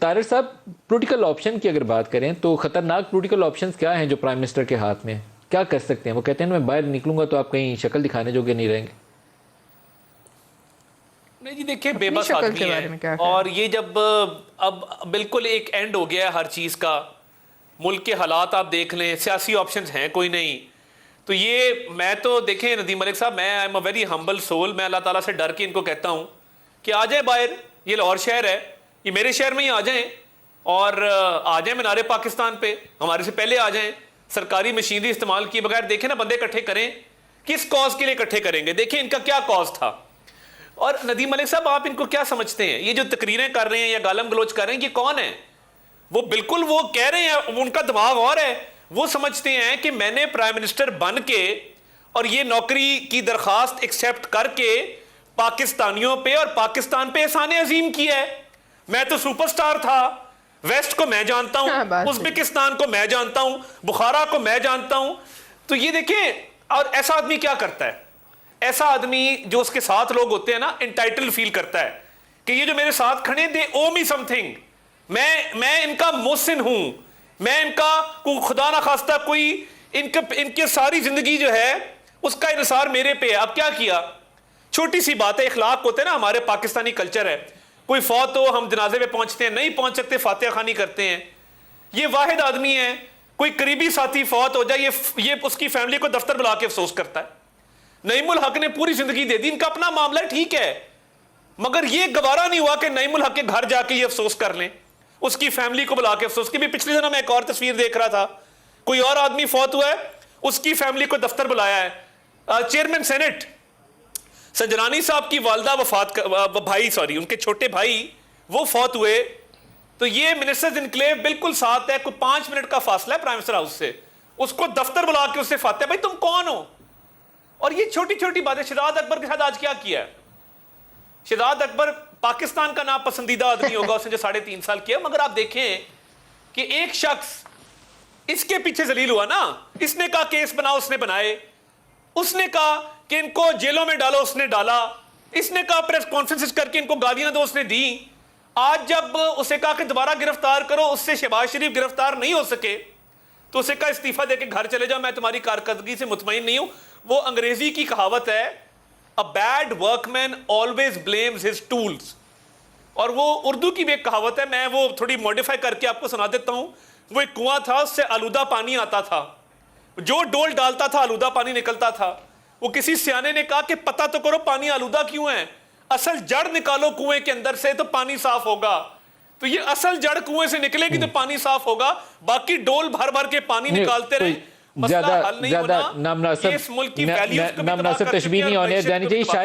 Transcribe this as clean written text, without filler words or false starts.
طارق صاحب political option کی اگر بات کریں تو خطرناک پولیٹیکل آپشنز کیا ہیں جو پرائم منسٹر کے ہاتھ میں کیا کر سکتے ہیں؟ وہ کہتے ہیں میں باہر نکلوں گا تو آپ کہیں شکل دکھانے جوگے نہیں رہیں گے. نہیں جی دیکھیں بے بس آدمی ہے اور یہ جب اب بالکل ایک اینڈ ہو گیا ہے ہر چیز کا, ملک کے حالات آپ دیکھ لیں, سیاسی آپشنز ہیں کوئی نہیں, تو یہ میں تو دیکھیں ندیم ملک صاحب, میں I am a very humble civil, میں اللہ تعالیٰ سے ڈر کے ان کو کہتا ہوں کہ آ جائیں باہر, یہ لاہور شہر ہے, یہ میرے شہر میں ہی آ جائیں اور آ جائیں مینار پاکستان پہ, ہمارے سے پہلے آ جائیں, سرکاری مشینری استعمال کیے بغیر دیکھیں نا بندے اکٹھے کریں, کس کاز کے لیے اکٹھے کریں گے, دیکھیں ان کا کیا کاز تھا. اور ندیم ملک صاحب آپ ان کو کیا سمجھتے ہیں, یہ جو تقریریں کر رہے ہیں یا گالم گلوچ کر رہے ہیں, یہ کون ہیں؟ وہ بالکل وہ کہہ رہے ہیں, ان کا دماغ اور ہے, وہ سمجھتے ہیں کہ میں نے پرائم منسٹر بن کے اور یہ نوکری کی درخواست ایکسیپٹ کر کے پاکستانیوں پہ اور پاکستان پہ احسان عظیم کیا ہے. میں تو سپر سٹار تھا, ویسٹ کو میں جانتا ہوں, ازبکستان کو میں جانتا ہوں, بخارا کو میں جانتا ہوں. تو یہ دیکھیں, اور ایسا آدمی کیا کرتا ہے, ایسا آدمی جو اس کے ساتھ لوگ ہوتے ہیں نا انٹائٹل فیل کرتا ہے کہ یہ جو میرے ساتھ کھڑے دے او می سم تھنگ, میں ان کا محسن ہوں, میں ان کا خدا نہ خواستہ کوئی ان کے ساری زندگی جو ہے اس کا انحصار میرے پہ ہے. اب کیا کیا, چھوٹی سی بات ہے, اخلاق ہوتے ہیں نا, ہمارے پاکستانی کلچر ہے, کوئی فوت ہو ہم جنازے پہ پہنچتے ہیں, نہیں پہنچ سکتے فاتحہ خوانی کرتے ہیں. یہ واحد آدمی ہے, کوئی قریبی ساتھی فوت ہو جائے یہ اس کی فیملی کو دفتر بلا کے افسوس کرتا ہے. نعیم الحق نے پوری زندگی دے دی, ان کا اپنا معاملہ ہے ٹھیک ہے, مگر یہ گوارا نہیں ہوا کہ نعیم الحق کے گھر جا کے یہ افسوس کر لیں, اس کی فیملی کو بلا کے افسوس کی. بھی پچھلے دنوں میں ایک اور تصویر دیکھ رہا تھا, کوئی اور آدمی فوت ہوا ہے, اس کی فیملی کو دفتر بلایا ہے. چیئرمین سینٹ سنجرانی صاحب کی والدہ ان کے چھوٹے بھائی وہ فوت ہوئے, تو یہ منسٹرز انکلیو بالکل ساتھ ہے, کوئی 5 منٹ کا فاصلہ ہے پرائم منسٹر ہاؤس سے, اس کو دفتر بلا کے اس سے فاتحہ, بھائی تم کون ہو؟ اور یہ چھوٹی چھوٹی باتیں. شہزاد اکبر کے ساتھ آج کیا کیا ہے؟ شہزاد اکبر پاکستان کا ناپسندیدہ آدمی ہوگا, اس نے جو 3.5 سال کیا, مگر آپ دیکھیں کہ ایک شخص اس کے پیچھے ذلیل ہوا نا, اس نے کہا کیس بناؤ, اس نے بنائے, اس نے کہا کہ ان کو جیلوں میں ڈالو, اس نے ڈالا, اس نے کہا پریس کانفرنسز کر کے ان کو گالیاں دو, اس نے دی. آج جب اسے کہا کہ دوبارہ گرفتار کرو, اس سے شہباز شریف گرفتار نہیں ہو سکے, تو اسے کہا استعفیٰ دے کے گھر چلے جاؤ, میں تمہاری کارکردگی سے مطمئن نہیں ہوں. وہ انگریزی کی کہاوت ہے, a bad workman always blames his tools, اور وہ اردو کی بھی ایک کہاوت ہے, میں وہ تھوڑی موڈیفائی کر کے آپ کو سنا دیتا ہوں. وہ ایک کنواں تھا, اس سے آلودہ پانی آتا تھا, جو ڈول ڈالتا تھا آلودہ پانی نکلتا تھا. وہ کسی سیانے نے کہا کہ پتہ تو کرو پانی آلودہ کیوں ہے, اصل جڑ نکالو کنویں کے اندر سے تو پانی صاف ہوگا. تو یہ اصل جڑ کنویں سے نکلے گی تو پانی صاف ہوگا, باقی ڈول بھر بھر کے پانی نکالتے رہے, مسئلہ حل نہیں ہونا. یہ اس ملک کی ویلیوز کو بھی تشبیہ نہیں ہونے جانی چاہیے.